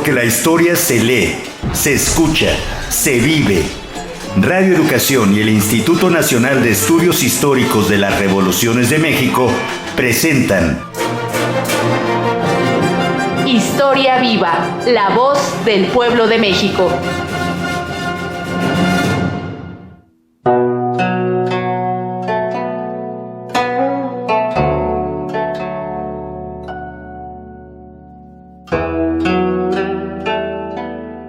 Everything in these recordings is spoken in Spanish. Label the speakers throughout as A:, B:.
A: Porque la historia se lee, se escucha, se vive. Radio Educación y el Instituto Nacional de Estudios Históricos de las Revoluciones de México presentan
B: Historia Viva, la voz del pueblo de México.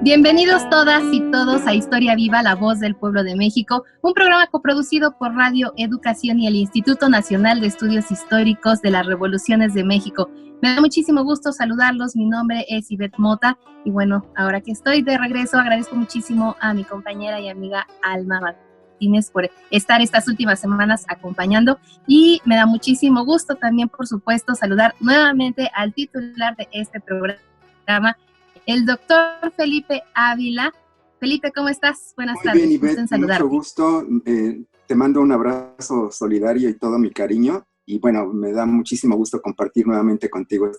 C: Bienvenidos todas y todos a Historia Viva, la voz del pueblo de México, un programa coproducido por Radio Educación y el Instituto Nacional de Estudios Históricos de las Revoluciones de México. Me da muchísimo gusto saludarlos, mi nombre es Ivette Mota y bueno, ahora que estoy de regreso agradezco muchísimo a mi compañera y amiga Alma Martínez por estar estas últimas semanas acompañando y me da muchísimo gusto también, por supuesto, saludar nuevamente al titular de este programa, el doctor Felipe Ávila. Felipe, ¿cómo estás? Buenas tardes.
D: Muy bien, Ivette, mucho gusto. Te mando un abrazo solidario y todo mi cariño. Y bueno, me da muchísimo gusto compartir nuevamente contigo.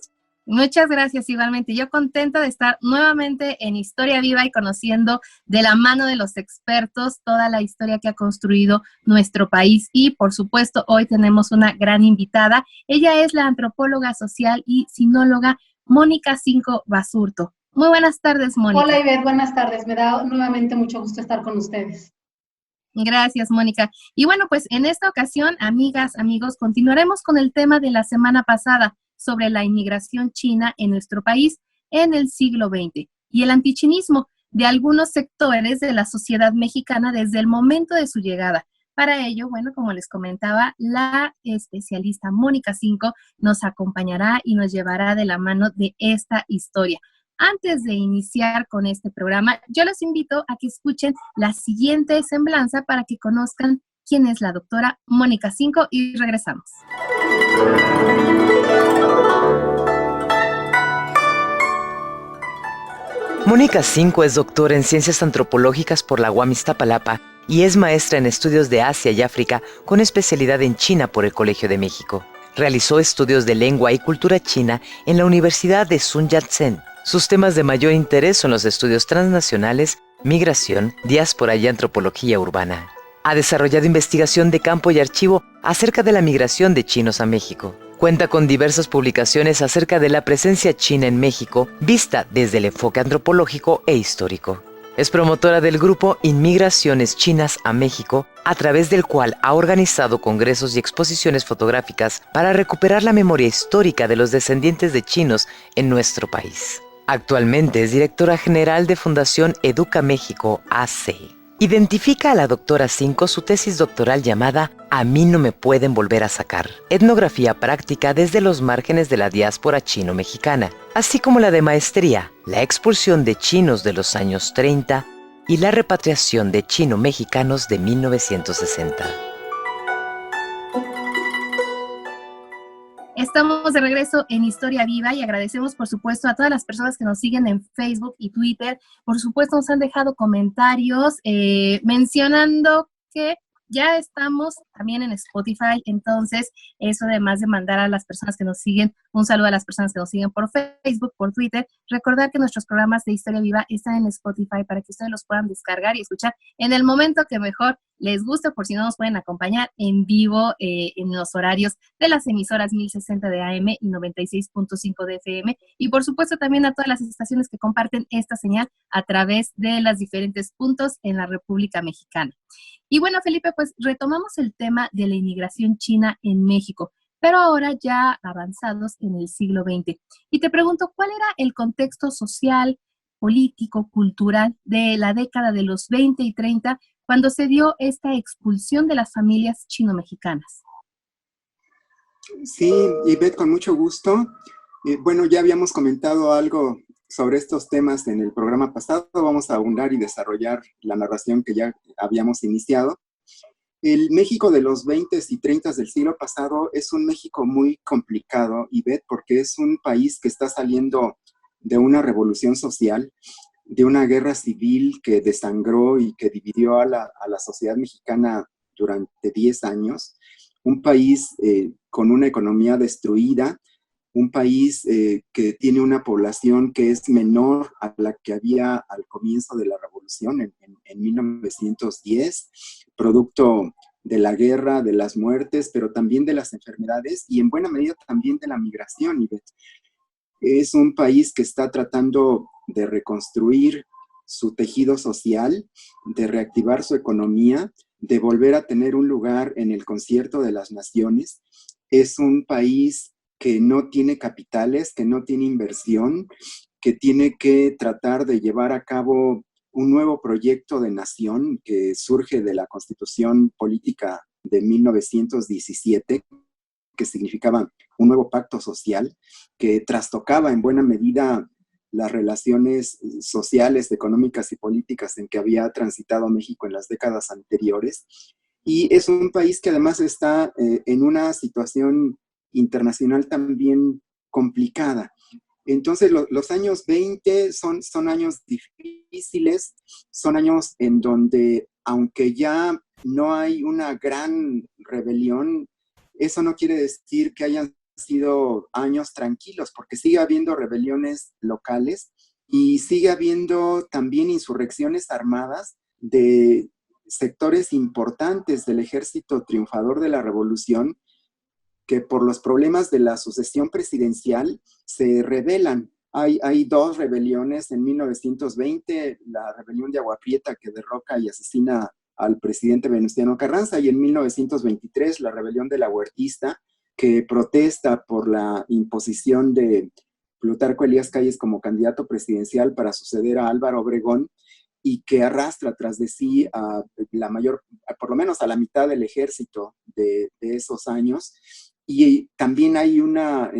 C: Muchas gracias, igualmente. Yo contenta de estar nuevamente en Historia Viva y conociendo de la mano de los expertos toda la historia que ha construido nuestro país. Y, por supuesto, hoy tenemos una gran invitada. Ella es la antropóloga social y sinóloga Mónica Cinco Basurto. Muy buenas tardes, Mónica.
E: Hola, Ivette, buenas tardes. Me da nuevamente mucho gusto estar con ustedes.
C: Gracias, Mónica. Y bueno, pues en esta ocasión, amigas, amigos, continuaremos con el tema de la semana pasada sobre la inmigración china en nuestro país en el siglo XX y el antichinismo de algunos sectores de la sociedad mexicana desde el momento de su llegada. Para ello, bueno, como les comentaba, la especialista Mónica Cinco nos acompañará y nos llevará de la mano de esta historia. Antes de iniciar con este programa, yo los invito a que escuchen la siguiente semblanza para que conozcan quién es la doctora Mónica Cinco y regresamos.
F: Mónica Cinco es doctora en Ciencias Antropológicas por la UAM Iztapalapa y es maestra en Estudios de Asia y África con especialidad en China por el Colegio de México. Realizó estudios de lengua y cultura china en la Universidad de Sun Yat-sen. Sus temas de mayor interés son los estudios transnacionales, migración, diáspora y antropología urbana. Ha desarrollado investigación de campo y archivo acerca de la migración de chinos a México. Cuenta con diversas publicaciones acerca de la presencia china en México, vista desde el enfoque antropológico e histórico. Es promotora del grupo Inmigraciones Chinas a México, a través del cual ha organizado congresos y exposiciones fotográficas para recuperar la memoria histórica de los descendientes de chinos en nuestro país. Actualmente es directora general de Fundación Educa México AC. Identifica a la doctora Cinco su tesis doctoral llamada A mí no me pueden volver a sacar, etnografía práctica desde los márgenes de la diáspora chino-mexicana, así como la de maestría, la expulsión de chinos de los años 30 y la repatriación de chino-mexicanos de 1960.
C: Estamos de regreso en Historia Viva y agradecemos, por supuesto, a todas las personas que nos siguen en Facebook y Twitter. Por supuesto, nos han dejado comentarios mencionando que ya estamos también en Spotify, entonces eso además de mandar a las personas que nos siguen, un saludo a las personas que nos siguen por Facebook, por Twitter, recordar que nuestros programas de Historia Viva están en Spotify para que ustedes los puedan descargar y escuchar en el momento que mejor les guste, por si no nos pueden acompañar en vivo en los horarios de las emisoras 1060 de AM y 96.5 de FM, y por supuesto también a todas las estaciones que comparten esta señal a través de los diferentes puntos en la República Mexicana. Y bueno, Felipe, pues retomamos el tema de la inmigración china en México, pero ahora ya avanzados en el siglo XX. Y te pregunto, ¿cuál era el contexto social, político, cultural de la década de los 20 y 30 cuando se dio esta expulsión de las familias chino-mexicanas?
D: Sí, Ivette, con mucho gusto. Bueno, ya habíamos comentado algo sobre estos temas en el programa pasado. Vamos a ahondar y desarrollar la narración que ya habíamos iniciado. El México de los 20s y 30s del siglo pasado es un México muy complicado, Ivette, porque es un país que está saliendo de una revolución social, de una guerra civil que desangró y que dividió a la sociedad mexicana durante 10 años. Un país con una economía destruida, un país que tiene una población que es menor a la que había al comienzo de la revolución en 1910, producto de la guerra, de las muertes, pero también de las enfermedades y en buena medida también de la migración, Ivette. Es un país que está tratando de reconstruir su tejido social, de reactivar su economía, de volver a tener un lugar en el concierto de las naciones. Es un país que no tiene capitales, que no tiene inversión, que tiene que tratar de llevar a cabo un nuevo proyecto de nación que surge de la Constitución Política de 1917, que significaba un nuevo pacto social, que trastocaba en buena medida las relaciones sociales, económicas y políticas en que había transitado México en las décadas anteriores. Y es un país que además está en una situación internacional también complicada. Entonces, los años 20 son años difíciles, son años en donde, aunque ya no hay una gran rebelión, eso no quiere decir que hayan sido años tranquilos, porque sigue habiendo rebeliones locales y sigue habiendo también insurrecciones armadas de sectores importantes del ejército triunfador de la revolución, que por los problemas de la sucesión presidencial se rebelan. Hay dos rebeliones en 1920, la rebelión de Agua Prieta que derroca y asesina al presidente Venustiano Carranza, y en 1923 la rebelión de la Huertista, que protesta por la imposición de Plutarco Elías Calles como candidato presidencial para suceder a Álvaro Obregón, y que arrastra tras de sí a la mayor, por lo menos a la mitad del ejército de esos años. Y también hay una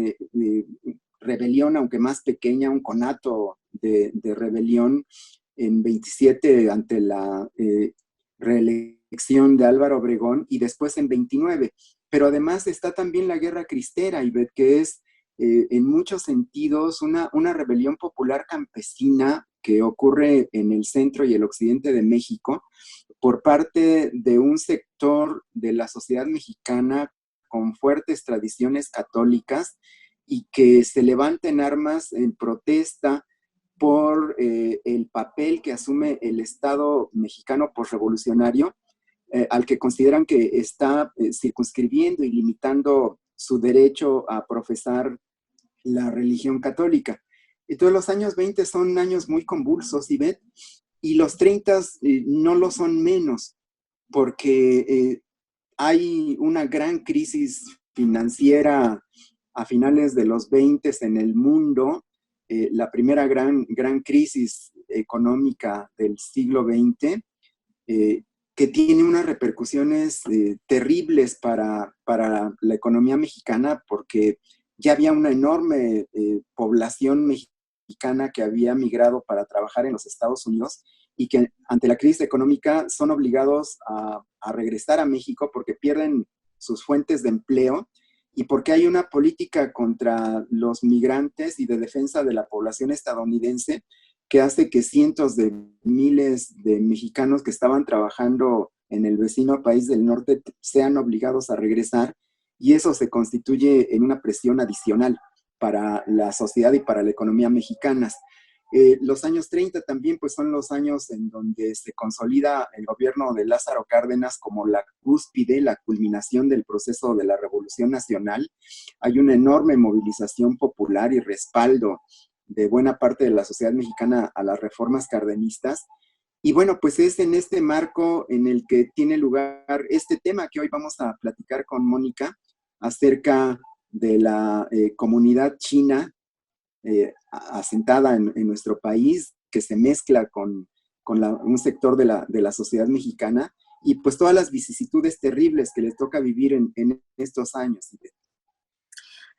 D: rebelión, aunque más pequeña, un conato de rebelión en 27 ante la reelección de Álvaro Obregón, y después en 29. Pero además está también la Guerra Cristera, Ivette, que es en muchos sentidos una rebelión popular campesina que ocurre en el centro y el occidente de México por parte de un sector de la sociedad mexicana con fuertes tradiciones católicas y que se levanta en armas en protesta por el papel que asume el Estado mexicano posrevolucionario, al que consideran que está circunscribiendo y limitando su derecho a profesar la religión católica. Entonces los años 20 son años muy convulsos, Ivette, y los 30 no lo son menos, porque hay una gran crisis financiera a finales de los 20 en el mundo, la primera gran crisis económica del siglo XX, que tiene unas repercusiones terribles para la economía mexicana, porque ya había una enorme población mexicana que había migrado para trabajar en los Estados Unidos y que ante la crisis económica son obligados a regresar a México porque pierden sus fuentes de empleo y porque hay una política contra los migrantes y de defensa de la población estadounidense que hace que cientos de miles de mexicanos que estaban trabajando en el vecino país del norte sean obligados a regresar, y eso se constituye en una presión adicional para la sociedad y para la economía mexicanas. Los años 30 también pues, son los años en donde se consolida el gobierno de Lázaro Cárdenas como la cúspide, la culminación del proceso de la Revolución Nacional. Hay una enorme movilización popular y respaldo de buena parte de la sociedad mexicana a las reformas cardenistas. Y bueno, pues es en este marco en el que tiene lugar este tema que hoy vamos a platicar con Mónica acerca de la comunidad china asentada en nuestro país, que se mezcla con un sector de la sociedad mexicana, y pues todas las vicisitudes terribles que les toca vivir en estos años.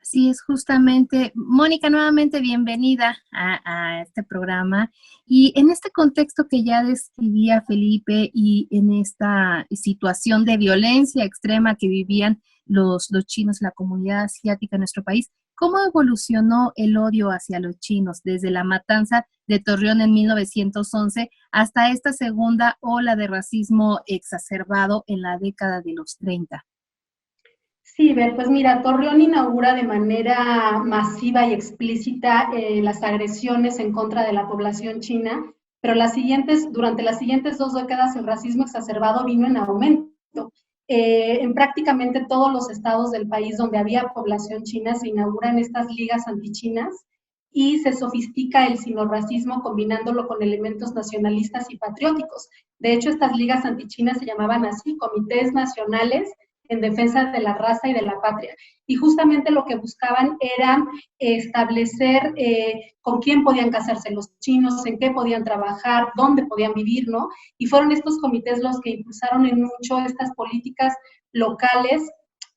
C: Así es, justamente. Mónica, nuevamente bienvenida a este programa. Y en este contexto que ya describía Felipe y en esta situación de violencia extrema que vivían los chinos, la comunidad asiática en nuestro país, ¿cómo evolucionó el odio hacia los chinos desde la matanza de Torreón en 1911 hasta esta segunda ola de racismo exacerbado en la década de los 30?
E: Sí, Beth, pues mira, Torreón inaugura de manera masiva y explícita las agresiones en contra de la población china, pero durante las siguientes 2 décadas el racismo exacerbado vino en aumento. En prácticamente todos los estados del país donde había población china se inauguran estas ligas antichinas y se sofistica el sinorracismo combinándolo con elementos nacionalistas y patrióticos. De hecho, estas ligas antichinas se llamaban así, comités nacionales en defensa de la raza y de la patria. Y justamente lo que buscaban era establecer con quién podían casarse los chinos, en qué podían trabajar, dónde podían vivir, ¿no? Y fueron estos comités los que impulsaron en mucho estas políticas locales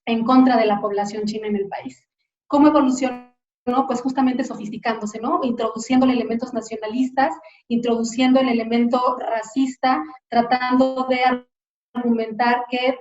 E: en contra de la población china en el país. ¿Cómo evolucionó? ¿No? Pues justamente sofisticándose, ¿no? Introduciendo elementos nacionalistas, introduciendo el elemento racista, tratando de argumentar que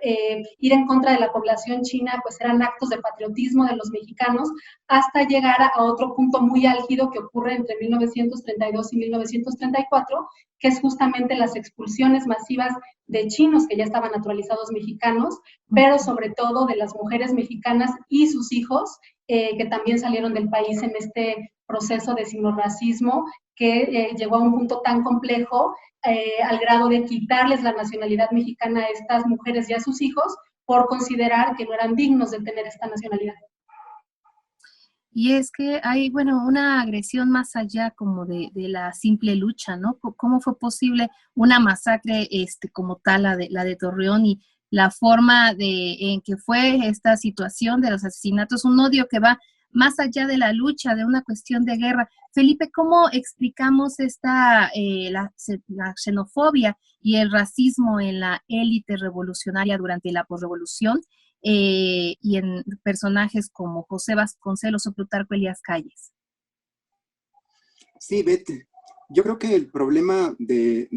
E: ir en contra de la población china pues eran actos de patriotismo de los mexicanos, hasta llegar a otro punto muy álgido que ocurre entre 1932 y 1934, que es justamente las expulsiones masivas de chinos que ya estaban naturalizados mexicanos, pero sobre todo de las mujeres mexicanas y sus hijos, que también salieron del país en este proceso de sinorracismo que llegó a un punto tan complejo al grado de quitarles la nacionalidad mexicana a estas mujeres y a sus hijos por considerar que no eran dignos de tener esta nacionalidad.
C: Y es que hay, bueno, una agresión más allá como de la simple lucha, ¿no? ¿Cómo fue posible una masacre como tal, la de Torreón, y la forma en que fue esta situación de los asesinatos, un odio que va más allá de la lucha, de una cuestión de guerra? Felipe, ¿cómo explicamos la xenofobia y el racismo en la élite revolucionaria durante la posrevolución? Y en personajes como José Vasconcelos o Plutarco Elías Calles.
D: Sí, Beth, yo creo que el problema de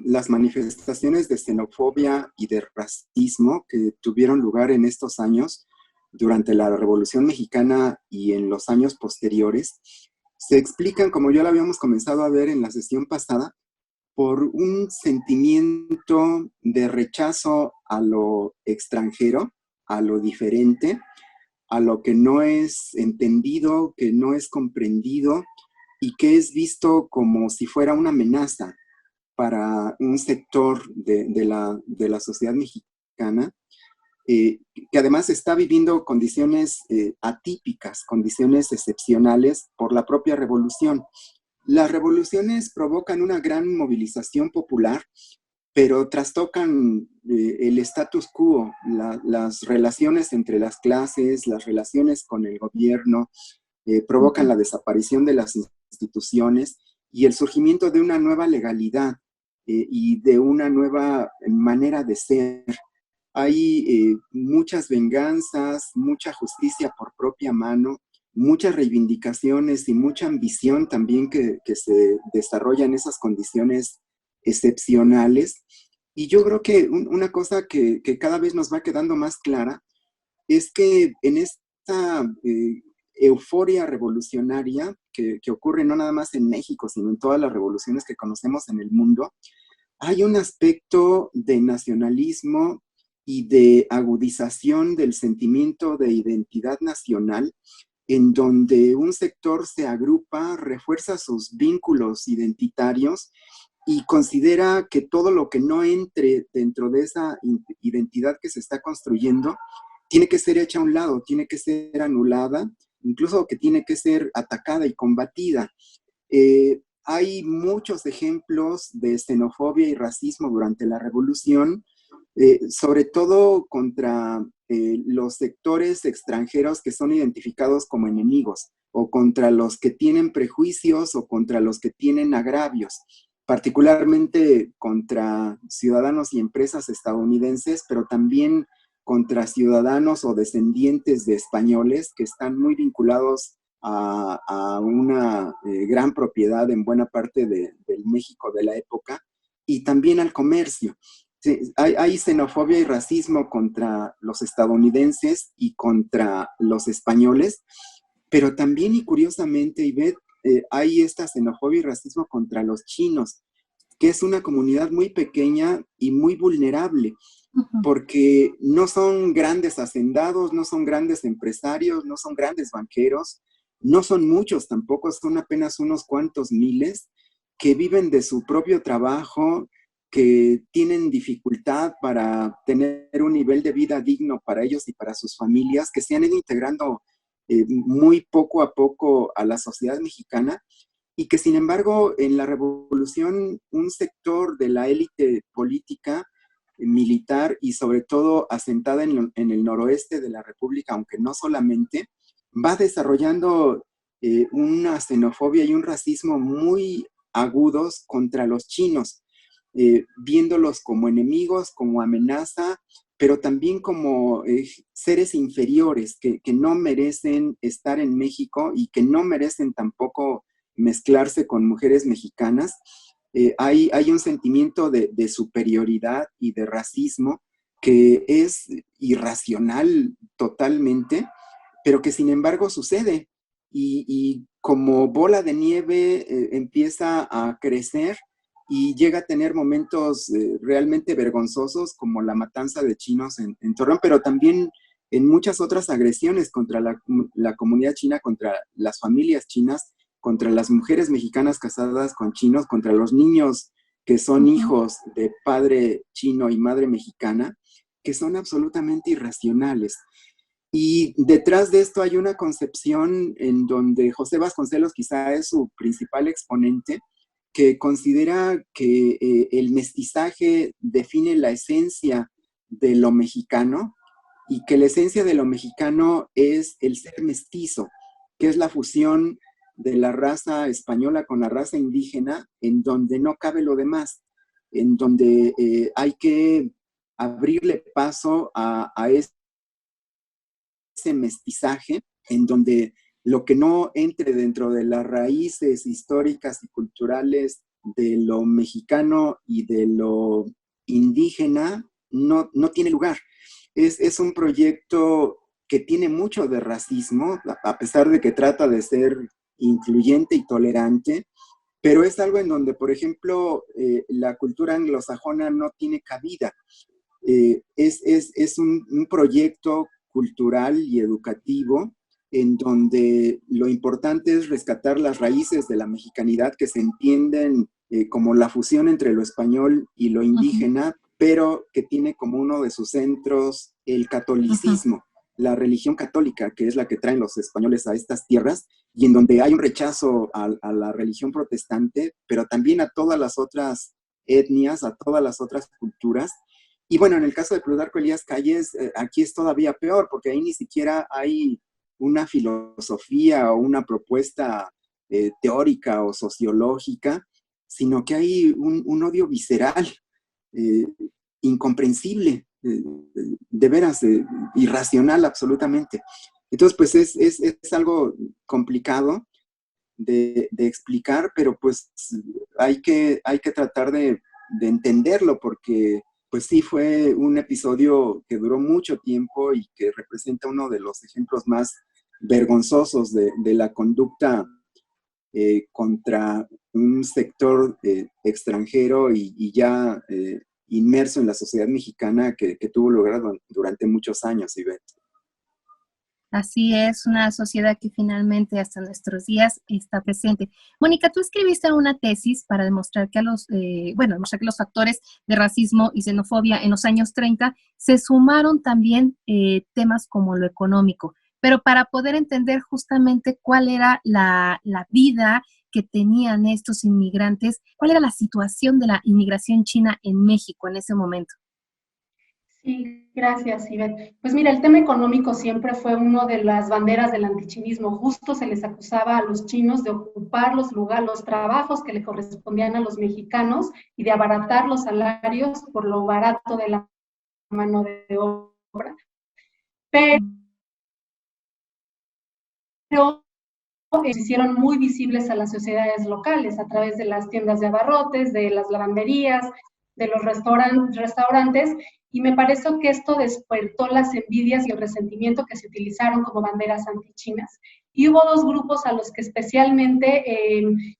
D: las manifestaciones de xenofobia y de racismo que tuvieron lugar en estos años, durante la Revolución Mexicana y en los años posteriores, se explican, como ya lo habíamos comenzado a ver en la sesión pasada, por un sentimiento de rechazo a lo extranjero, a lo diferente, a lo que no es entendido, que no es comprendido y que es visto como si fuera una amenaza para un sector de la sociedad mexicana, que además está viviendo condiciones atípicas, condiciones excepcionales por la propia revolución. Las revoluciones provocan una gran movilización popular, pero trastocan el status quo, las relaciones entre las clases, las relaciones con el gobierno, provocan la desaparición de las instituciones y el surgimiento de una nueva legalidad y de una nueva manera de ser. Hay muchas venganzas, mucha justicia por propia mano, muchas reivindicaciones y mucha ambición también que se desarrolla en esas condiciones excepcionales. Y yo creo que una cosa que cada vez nos va quedando más clara es que en esta euforia revolucionaria que ocurre no nada más en México, sino en todas las revoluciones que conocemos en el mundo, hay un aspecto de nacionalismo y de agudización del sentimiento de identidad nacional, en donde un sector se agrupa, refuerza sus vínculos identitarios y considera que todo lo que no entre dentro de esa identidad que se está construyendo tiene que ser hecha a un lado, tiene que ser anulada, incluso que tiene que ser atacada y combatida. Hay muchos ejemplos de xenofobia y racismo durante la revolución, sobre todo contra los sectores extranjeros que son identificados como enemigos, o contra los que tienen prejuicios o contra los que tienen agravios, particularmente contra ciudadanos y empresas estadounidenses, pero también contra ciudadanos o descendientes de españoles que están muy vinculados a una gran propiedad en buena parte del México de la época, y también al comercio. Sí, hay xenofobia y racismo contra los estadounidenses y contra los españoles, pero también, y curiosamente, Ivette, hay esta xenofobia y racismo contra los chinos, que es una comunidad muy pequeña y muy vulnerable. porque no son grandes hacendados, no son grandes empresarios, no son grandes banqueros, no son muchos tampoco, son apenas unos cuantos miles que viven de su propio trabajo, que tienen dificultad para tener un nivel de vida digno para ellos y para sus familias, que se han ido integrando muy poco a poco a la sociedad mexicana, y que sin embargo en la revolución un sector de la élite política, militar y sobre todo asentada en el noroeste de la República, aunque no solamente, va desarrollando una xenofobia y un racismo muy agudos contra los chinos, viéndolos como enemigos, como amenaza, pero también como seres inferiores que no merecen estar en México y que no merecen tampoco mezclarse con mujeres mexicanas. Hay un sentimiento de superioridad y de racismo que es irracional totalmente, pero que sin embargo sucede. Y como bola de nieve empieza a crecer y llega a tener momentos realmente vergonzosos, como la matanza de chinos en Torreón, pero también en muchas otras agresiones contra la comunidad china, contra las familias chinas, contra las mujeres mexicanas casadas con chinos, contra los niños que son hijos de padre chino y madre mexicana, que son absolutamente irracionales. Y detrás de esto hay una concepción en donde José Vasconcelos quizá es su principal exponente, que considera que el mestizaje define la esencia de lo mexicano y que la esencia de lo mexicano es el ser mestizo, que es la fusión de la raza española con la raza indígena, en donde no cabe lo demás, en donde hay que abrirle paso a ese mestizaje, en donde lo que no entre dentro de las raíces históricas y culturales de lo mexicano y de lo indígena no tiene lugar. Es un proyecto que tiene mucho de racismo, a pesar de que trata de ser incluyente y tolerante, pero es algo en donde, por ejemplo, la cultura anglosajona no tiene cabida. Es un proyecto cultural y educativo en donde lo importante es rescatar las raíces de la mexicanidad que se entienden como la fusión entre lo español y lo indígena, pero que tiene como uno de sus centros el catolicismo, la religión católica, que es la que traen los españoles a estas tierras, y en donde hay un rechazo a la religión protestante, pero también a todas las otras etnias, a todas las otras culturas. Y bueno, en el caso de Plutarco Elías Calles, aquí es todavía peor, porque ahí ni siquiera hay una filosofía o una propuesta teórica o sociológica, sino que hay un odio visceral, incomprensible, de veras, irracional absolutamente. Entonces, pues es algo complicado de explicar, pero pues hay que tratar de entenderlo, porque pues sí fue un episodio que duró mucho tiempo y que representa uno de los ejemplos más vergonzosos de la conducta contra un sector extranjero y ya inmerso en la sociedad mexicana que tuvo lugar durante muchos años, Ivette.
C: Así es, una sociedad que finalmente hasta nuestros días está presente. Mónica, tú escribiste una tesis para demostrar que demostrar que los factores de racismo y xenofobia en los años 30 se sumaron también temas como lo económico, pero para poder entender justamente cuál era la vida que tenían estos inmigrantes, cuál era la situación de la inmigración china en México en ese momento.
E: Sí, gracias, Ivette. Pues mira, el tema económico siempre fue una de las banderas del antichinismo. Justo se les acusaba a los chinos de ocupar los trabajos que le correspondían a los mexicanos y de abaratar los salarios por lo barato de la mano de obra. Pero se hicieron muy visibles a las sociedades locales a través de las tiendas de abarrotes, de las lavanderías, de los restaurantes, y me parece que esto despertó las envidias y el resentimiento que se utilizaron como banderas antichinas. Y hubo dos grupos a los que especialmente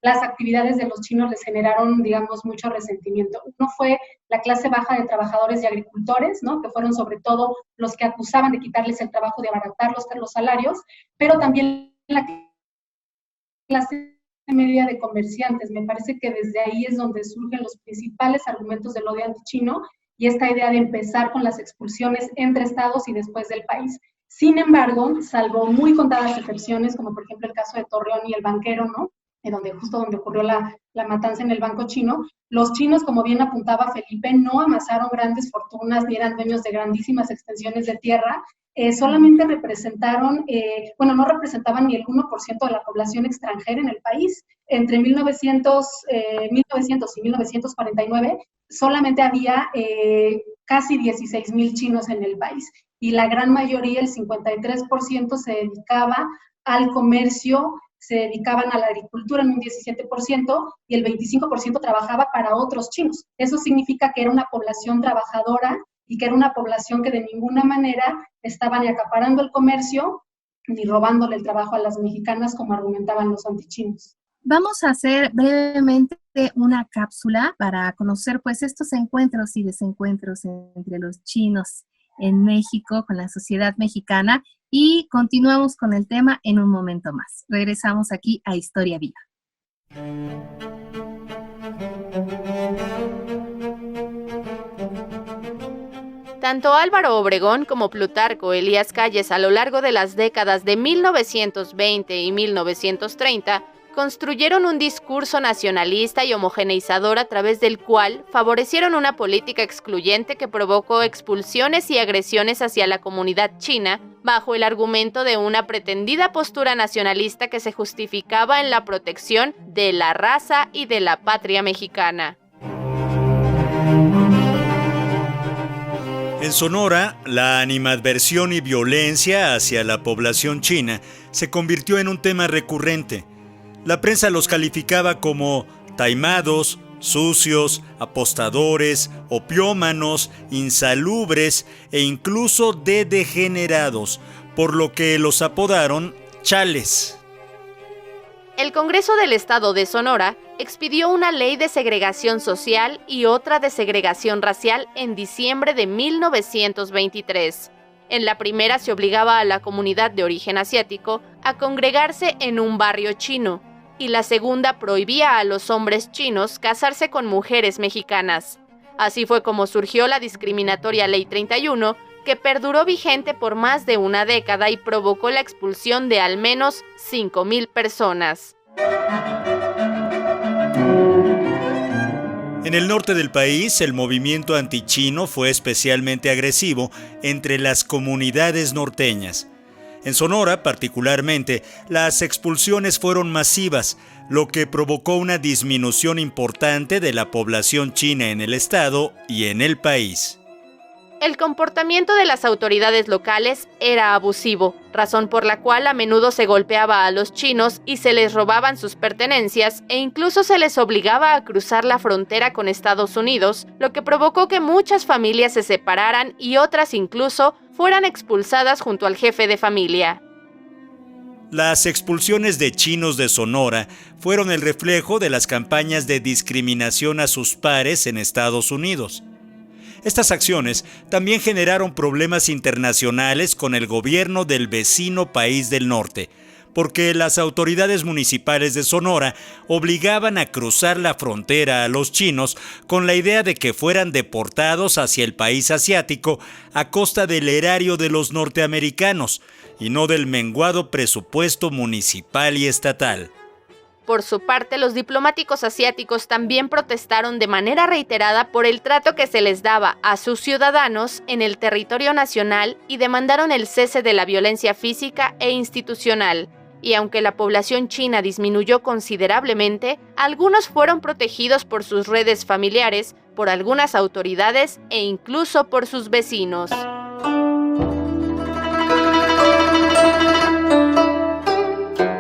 E: las actividades de los chinos les generaron, digamos, mucho resentimiento. Uno fue la clase baja de trabajadores y agricultores, ¿no? Que fueron sobre todo los que acusaban de quitarles el trabajo, de abaratar los salarios, pero también la clase media de comerciantes. Me parece que desde ahí es donde surgen los principales argumentos del odio antichino y esta idea de empezar con las expulsiones entre estados y después del país. Sin embargo, salvo muy contadas excepciones, como por ejemplo el caso de Torreón y el banquero, ¿no? Justo donde ocurrió la matanza en el banco chino, los chinos, como bien apuntaba Felipe, no amasaron grandes fortunas ni eran dueños de grandísimas extensiones de tierra, solamente representaron, no representaban ni el 1% de la población extranjera en el país. Entre 1900 y 1949 solamente había casi 16,000 chinos en el país y la gran mayoría, el 53%, se dedicaba al comercio, se dedicaban a la agricultura en un 17% y el 25% trabajaba para otros chinos. Eso significa que era una población trabajadora y que era una población que de ninguna manera estaba ni acaparando el comercio ni robándole el trabajo a las mexicanas, como argumentaban los antichinos.
C: Vamos a hacer brevemente una cápsula para conocer pues estos encuentros y desencuentros entre los chinos en México con la sociedad mexicana y continuamos con el tema en un momento más. Regresamos aquí a Historia Viva.
B: Tanto Álvaro Obregón como Plutarco Elías Calles a lo largo de las décadas de 1920 y 1930 construyeron un discurso nacionalista y homogeneizador a través del cual favorecieron una política excluyente que provocó expulsiones y agresiones hacia la comunidad china bajo el argumento de una pretendida postura nacionalista que se justificaba en la protección de la raza y de la patria mexicana.
A: En Sonora, la animadversión y violencia hacia la población china se convirtió en un tema recurrente. La prensa los calificaba como taimados, sucios, apostadores, opiómanos, insalubres e incluso de degenerados, por lo que los apodaron chales.
B: El Congreso del Estado de Sonora expidió una ley de segregación social y otra de segregación racial en diciembre de 1923. En la primera se obligaba a la comunidad de origen asiático a congregarse en un barrio chino, y la segunda prohibía a los hombres chinos casarse con mujeres mexicanas. Así fue como surgió la discriminatoria Ley 31, que perduró vigente por más de una década y provocó la expulsión de al menos 5,000 personas.
A: En el norte del país, el movimiento antichino fue especialmente agresivo entre las comunidades norteñas. En Sonora, particularmente, las expulsiones fueron masivas, lo que provocó una disminución importante de la población china en el estado y en el país.
B: El comportamiento de las autoridades locales era abusivo, razón por la cual a menudo se golpeaba a los chinos y se les robaban sus pertenencias e incluso se les obligaba a cruzar la frontera con Estados Unidos, lo que provocó que muchas familias se separaran y otras incluso fueran expulsadas junto al jefe de familia.
A: Las expulsiones de chinos de Sonora fueron el reflejo de las campañas de discriminación a sus pares en Estados Unidos. Estas acciones también generaron problemas internacionales con el gobierno del vecino país del norte, porque las autoridades municipales de Sonora obligaban a cruzar la frontera a los chinos con la idea de que fueran deportados hacia el país asiático a costa del erario de los norteamericanos y no del menguado presupuesto municipal y estatal.
B: Por su parte, los diplomáticos asiáticos también protestaron de manera reiterada por el trato que se les daba a sus ciudadanos en el territorio nacional y demandaron el cese de la violencia física e institucional. Y aunque la población china disminuyó considerablemente, algunos fueron protegidos por sus redes familiares, por algunas autoridades e incluso por sus vecinos.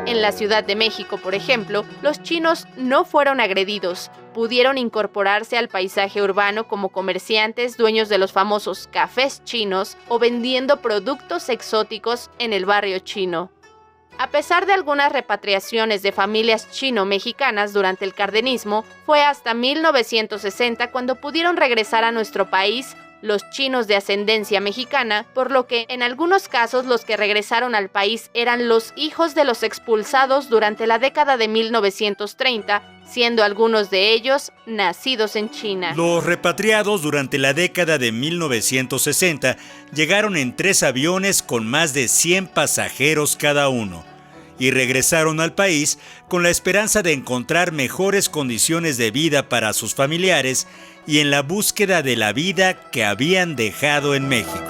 B: En la Ciudad de México, por ejemplo, los chinos no fueron agredidos, pudieron incorporarse al paisaje urbano como comerciantes dueños de los famosos cafés chinos o vendiendo productos exóticos en el barrio chino. A pesar de algunas repatriaciones de familias chino-mexicanas durante el cardenismo, fue hasta 1960 cuando pudieron regresar a nuestro país los chinos de ascendencia mexicana, por lo que en algunos casos los que regresaron al país eran los hijos de los expulsados durante la década de 1930, siendo algunos de ellos nacidos en China.
A: Los repatriados durante la década de 1960 llegaron en 3 aviones con más de 100 pasajeros cada uno y regresaron al país con la esperanza de encontrar mejores condiciones de vida para sus familiares y en la búsqueda de la vida que habían dejado en México.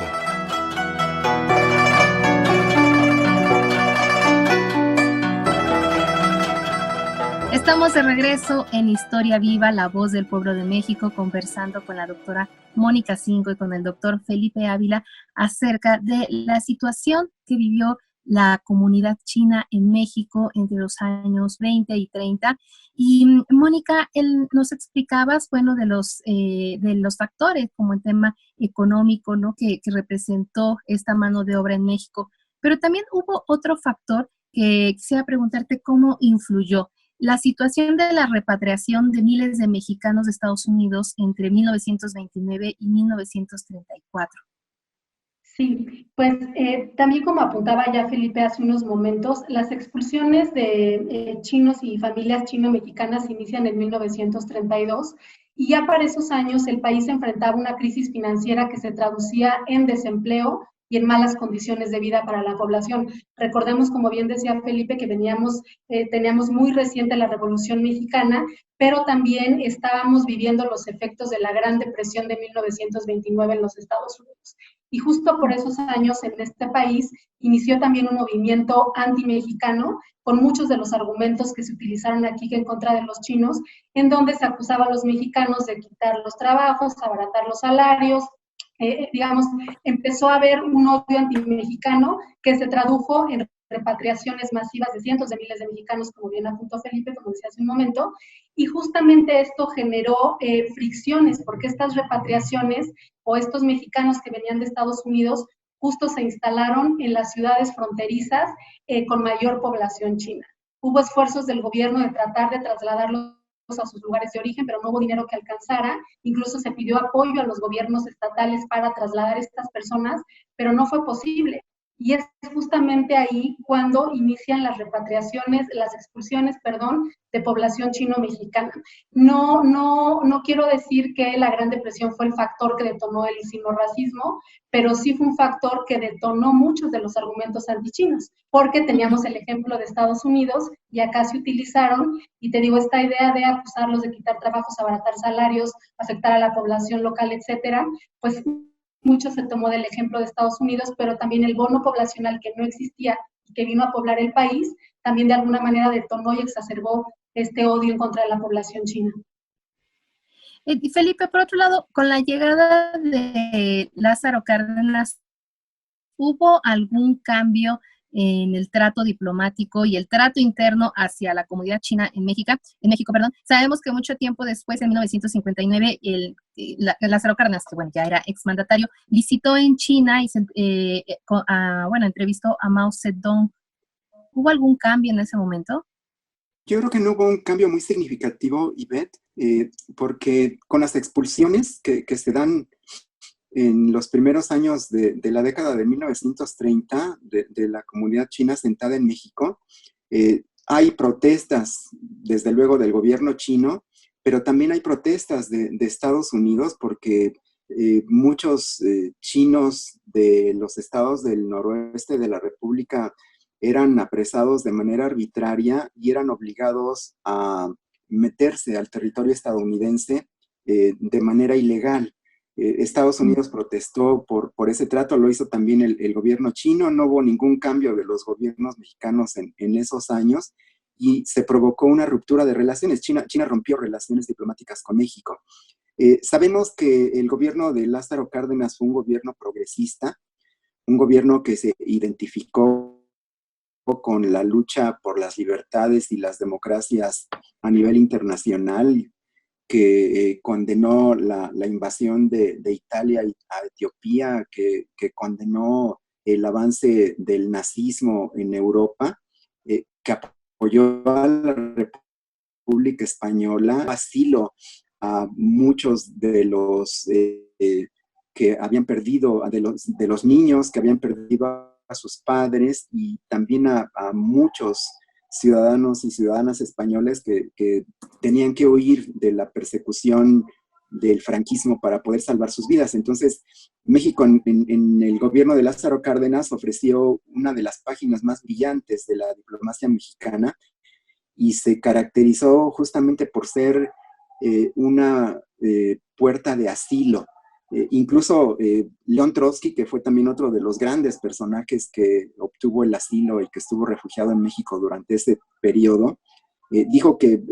C: Estamos de regreso en Historia Viva, la voz del pueblo de México, conversando con la doctora Mónica Cinco y con el doctor Felipe Ávila acerca de la situación que vivió la comunidad china en México entre los años 20 y 30. Y Mónica, nos explicabas, bueno, de los factores como el tema económico, ¿no? que representó esta mano de obra en México. Pero también hubo otro factor que quisiera preguntarte cómo influyó. La situación de la repatriación de miles de mexicanos de Estados Unidos entre 1929 y 1934.
E: Sí, pues también como apuntaba ya Felipe hace unos momentos, las expulsiones de chinos y familias chino-mexicanas inician en 1932 y ya para esos años el país enfrentaba una crisis financiera que se traducía en desempleo y en malas condiciones de vida para la población. Recordemos, como bien decía Felipe, que teníamos muy reciente la Revolución Mexicana, pero también estábamos viviendo los efectos de la Gran Depresión de 1929 en los Estados Unidos. Y justo por esos años en este país inició también un movimiento anti-mexicano con muchos de los argumentos que se utilizaron aquí en contra de los chinos, en donde se acusaba a los mexicanos de quitar los trabajos, abaratar los salarios. Empezó a haber un odio anti-mexicano que se tradujo en repatriaciones masivas de cientos de miles de mexicanos, como bien apuntó Felipe, como decía hace un momento, y justamente esto generó fricciones, porque estas repatriaciones o estos mexicanos que venían de Estados Unidos justo se instalaron en las ciudades fronterizas con mayor población china. Hubo esfuerzos del gobierno de tratar de trasladarlos a sus lugares de origen, pero no hubo dinero que alcanzara. Incluso se pidió apoyo a los gobiernos estatales para trasladar a estas personas, pero no fue posible. Y es justamente ahí cuando inician las repatriaciones, las expulsiones, de población chino-mexicana. No quiero decir que la Gran Depresión fue el factor que detonó el sino-racismo, pero sí fue un factor que detonó muchos de los argumentos antichinos, porque teníamos el ejemplo de Estados Unidos y acá se utilizaron, y te digo, esta idea de acusarlos de quitar trabajos, abaratar salarios, afectar a la población local, etcétera, pues mucho se tomó del ejemplo de Estados Unidos, pero también el bono poblacional que no existía y que vino a poblar el país, también de alguna manera detonó y exacerbó este odio en contra de la población china.
C: Felipe, por otro lado, con la llegada de Lázaro Cárdenas, ¿hubo algún cambio en el trato diplomático y el trato interno hacia la comunidad china en México? Sabemos que mucho tiempo después, en 1959, Lázaro Cárdenas, que bueno, ya era exmandatario, visitó en China y entrevistó a Mao Zedong. ¿Hubo algún cambio en ese momento?
D: Yo creo que no hubo un cambio muy significativo, Ivette, porque con las expulsiones que se dan en los primeros años de la década de 1930 de la comunidad china asentada en México, hay protestas, desde luego, del gobierno chino, pero también hay protestas de Estados Unidos porque muchos chinos de los estados del noroeste de la República eran apresados de manera arbitraria y eran obligados a meterse al territorio estadounidense de manera ilegal. Estados Unidos protestó por ese trato, lo hizo también el gobierno chino, no hubo ningún cambio de los gobiernos mexicanos en esos años y se provocó una ruptura de relaciones. China rompió relaciones diplomáticas con México. Sabemos que el gobierno de Lázaro Cárdenas fue un gobierno progresista, un gobierno que se identificó con la lucha por las libertades y las democracias a nivel internacional, que condenó la invasión de Italia a Etiopía, que condenó el avance del nazismo en Europa que apoyó a la República Española, asilo a muchos de los que habían perdido, de los niños que habían perdido a sus padres, y también a muchos ciudadanos y ciudadanas españoles que tenían que huir de la persecución del franquismo para poder salvar sus vidas. Entonces, México en el gobierno de Lázaro Cárdenas ofreció una de las páginas más brillantes de la diplomacia mexicana, y se caracterizó justamente por ser una puerta de asilo. Incluso León Trotsky, que fue también otro de los grandes personajes que obtuvo el asilo y que estuvo refugiado en México durante ese periodo, dijo que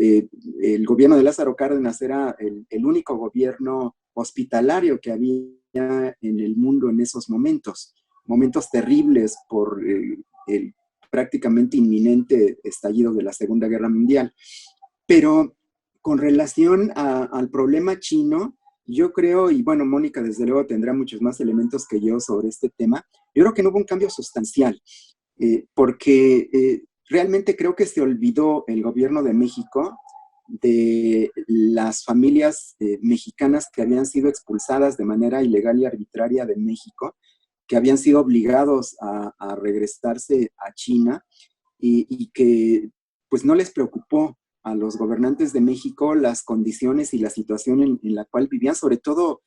D: el gobierno de Lázaro Cárdenas era el único gobierno hospitalario que había en el mundo en esos momentos terribles por el prácticamente inminente estallido de la Segunda Guerra Mundial. Pero con relación al problema chino, yo creo, y bueno, Mónica desde luego tendrá muchos más elementos que yo sobre este tema, yo creo que no hubo un cambio sustancial, porque realmente creo que se olvidó el gobierno de México de las familias mexicanas que habían sido expulsadas de manera ilegal y arbitraria de México, que habían sido obligados a regresarse a China, y que pues no les preocupó a los gobernantes de México las condiciones y la situación en la cual vivían, sobre todo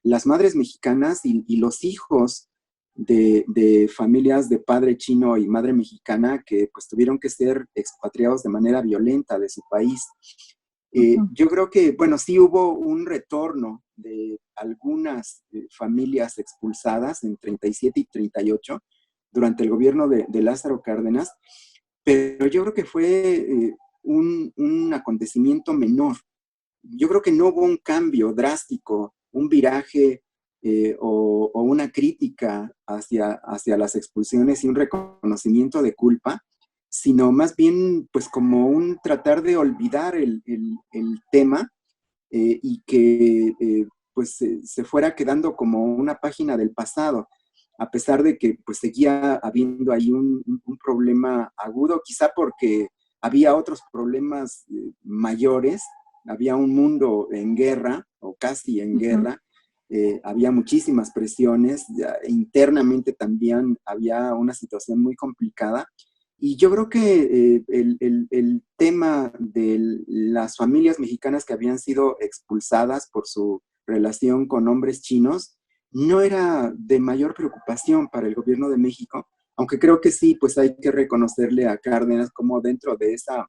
D: las madres mexicanas y los hijos de familias de padre chino y madre mexicana que pues tuvieron que ser expatriados de manera violenta de su país. Yo creo que, bueno, sí hubo un retorno de algunas familias expulsadas en 37 y 38 durante el gobierno de Lázaro Cárdenas, pero yo creo que fue un acontecimiento menor. Yo creo que no hubo un cambio drástico, un viraje o una crítica hacia las expulsiones y un reconocimiento de culpa, sino más bien pues como un tratar de olvidar el tema y que pues se fuera quedando como una página del pasado, a pesar de que pues seguía habiendo ahí un problema agudo, quizá porque había otros problemas mayores, había un mundo en guerra o casi en guerra, había muchísimas presiones, internamente también había una situación muy complicada. Y yo creo que el tema de las familias mexicanas que habían sido expulsadas por su relación con hombres chinos no era de mayor preocupación para el gobierno de México, aunque creo que sí, pues hay que reconocerle a Cárdenas como dentro de esa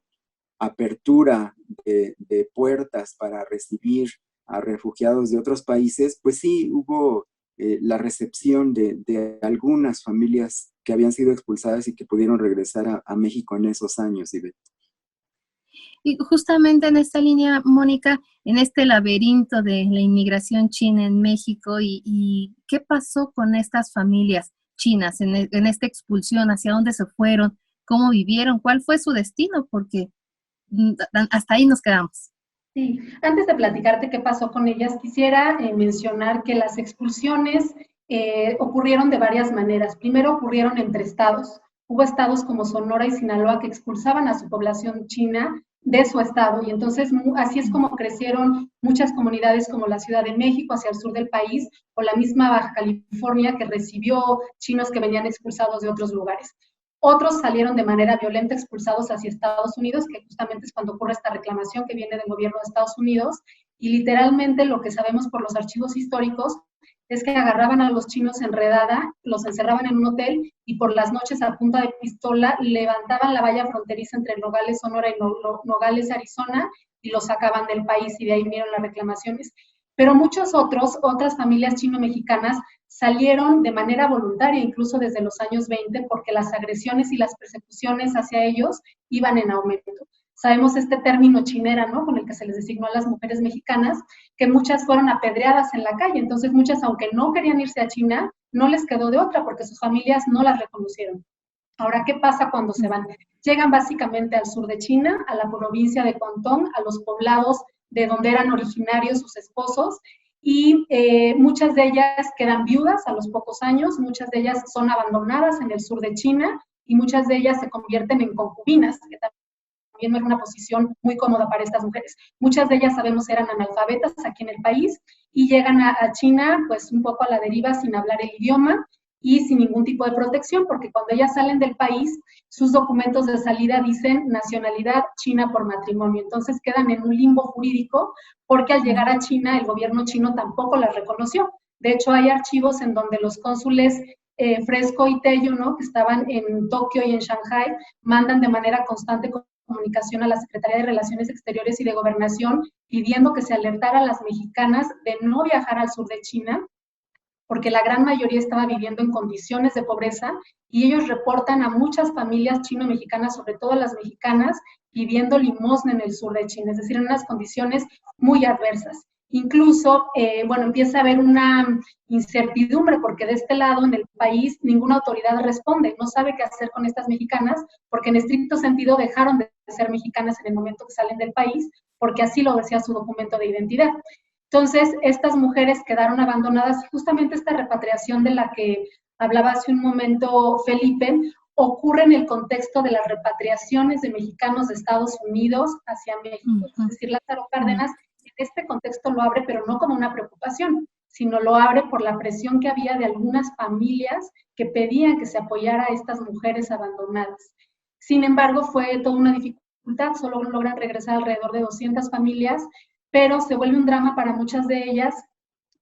D: apertura de puertas para recibir a refugiados de otros países, pues sí hubo la recepción de algunas familias que habían sido expulsadas y que pudieron regresar a México en esos años, Ivette.
C: Y justamente en esta línea, Mónica, en este laberinto de la inmigración china en México, y ¿qué pasó con estas familias chinas en esta expulsión? ¿Hacia dónde se fueron? ¿Cómo vivieron? ¿Cuál fue su destino? Porque hasta ahí nos quedamos.
E: Sí, antes de platicarte qué pasó con ellas, quisiera mencionar que las expulsiones ocurrieron de varias maneras. Primero ocurrieron entre estados. Hubo estados como Sonora y Sinaloa que expulsaban a su población china de su estado, y entonces así es como crecieron muchas comunidades como la Ciudad de México hacia el sur del país, o la misma Baja California que recibió chinos que venían expulsados de otros lugares. Otros salieron de manera violenta expulsados hacia Estados Unidos, que justamente es cuando ocurre esta reclamación que viene del gobierno de Estados Unidos, y literalmente lo que sabemos por los archivos históricos es que agarraban a los chinos en redada, los encerraban en un hotel y por las noches a punta de pistola levantaban la valla fronteriza entre Nogales, Sonora y Nogales, Arizona, y los sacaban del país, y de ahí vinieron las reclamaciones. Pero otras familias chino-mexicanas salieron de manera voluntaria, incluso desde los años 20, porque las agresiones y las persecuciones hacia ellos iban en aumento. Sabemos este término chinera, ¿no?, con el que se les designó a las mujeres mexicanas, que muchas fueron apedreadas en la calle. Entonces muchas, aunque no querían irse a China, no les quedó de otra porque sus familias no las reconocieron. Ahora, ¿qué pasa cuando se van? Llegan básicamente al sur de China, a la provincia de Guangdong, a los poblados de donde eran originarios sus esposos, y muchas de ellas quedan viudas a los pocos años, muchas de ellas son abandonadas en el sur de China, y muchas de ellas se convierten en concubinas, que también no era una posición muy cómoda para estas mujeres. Muchas de ellas, sabemos, eran analfabetas aquí en el país y llegan a China pues un poco a la deriva sin hablar el idioma y sin ningún tipo de protección, porque cuando ellas salen del país, sus documentos de salida dicen nacionalidad china por matrimonio. Entonces quedan en un limbo jurídico porque al llegar a China, el gobierno chino tampoco las reconoció. De hecho, hay archivos en donde los cónsules Fresco y Tello, ¿no?, que estaban en Tokio y en Shanghai, mandan de manera constante comunicación a la Secretaría de Relaciones Exteriores y de Gobernación pidiendo que se alertara a las mexicanas de no viajar al sur de China, porque la gran mayoría estaba viviendo en condiciones de pobreza, y ellos reportan a muchas familias chino-mexicanas, sobre todo las mexicanas, pidiendo limosna en el sur de China, es decir, en unas condiciones muy adversas. Incluso, empieza a haber una incertidumbre, porque de este lado, en el país, ninguna autoridad responde, no sabe qué hacer con estas mexicanas, porque en estricto sentido dejaron de ser mexicanas en el momento que salen del país, porque así lo decía su documento de identidad. Entonces, estas mujeres quedaron abandonadas. Justamente esta repatriación de la que hablaba hace un momento Felipe ocurre en el contexto de las repatriaciones de mexicanos de Estados Unidos hacia México. Es decir, Lázaro Cárdenas en este contexto lo abre, pero no como una preocupación, sino lo abre por la presión que había de algunas familias que pedían que se apoyara a estas mujeres abandonadas. Sin embargo, fue toda una dificultad, solo logran regresar alrededor de 200 familias, pero se vuelve un drama para muchas de ellas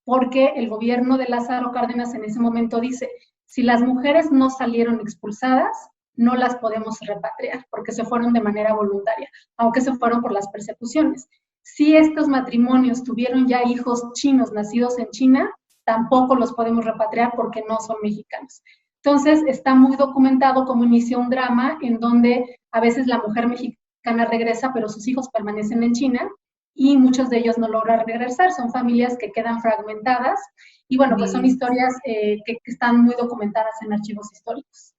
E: porque el gobierno de Lázaro Cárdenas en ese momento dice, si las mujeres no salieron expulsadas, no las podemos repatriar, porque se fueron de manera voluntaria, aunque se fueron por las persecuciones. Si estos matrimonios tuvieron ya hijos chinos nacidos en China, tampoco los podemos repatriar porque no son mexicanos. Entonces, está muy documentado cómo inició un drama en donde a veces la mujer mexicana regresa, pero sus hijos permanecen en China, y muchos de ellos no logran regresar, son familias que quedan fragmentadas, y pues son historias que están muy documentadas en archivos históricos.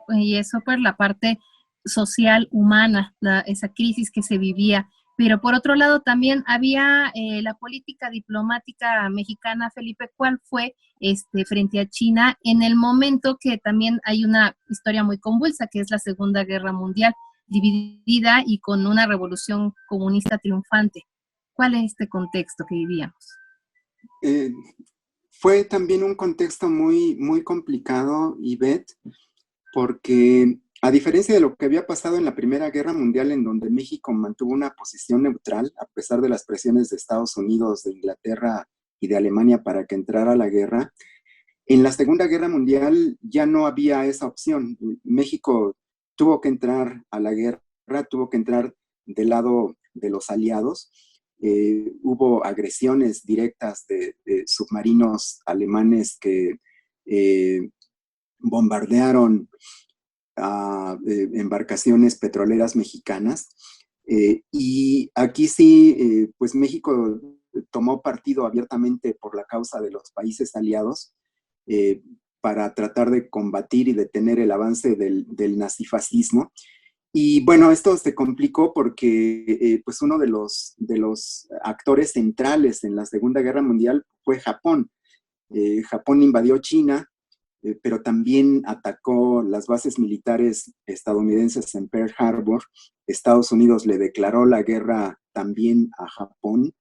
C: Y eso por la parte social, humana, esa crisis que se vivía. Pero por otro lado también había la política diplomática mexicana, Felipe, ¿cuál fue frente a China en el momento que también hay una historia muy convulsa, que es la Segunda Guerra Mundial, dividida y con una revolución comunista triunfante? ¿Cuál es este contexto que vivíamos?
D: Fue también un contexto muy, muy complicado, Ivette, porque a diferencia de lo que había pasado en la Primera Guerra Mundial, en donde México mantuvo una posición neutral, a pesar de las presiones de Estados Unidos, de Inglaterra y de Alemania para que entrara a la guerra, en la Segunda Guerra Mundial ya no había esa opción. México tuvo que entrar a la guerra, tuvo que entrar del lado de los aliados. Hubo agresiones directas de submarinos alemanes que bombardearon a embarcaciones petroleras mexicanas. Y aquí sí, pues México tomó partido abiertamente por la causa de los países aliados para tratar de combatir y detener el avance del nazifascismo. Y bueno, esto se complicó porque pues uno de los actores centrales en la Segunda Guerra Mundial fue Japón. Japón invadió China, pero también atacó las bases militares estadounidenses en Pearl Harbor. Estados Unidos le declaró la guerra también a Japón,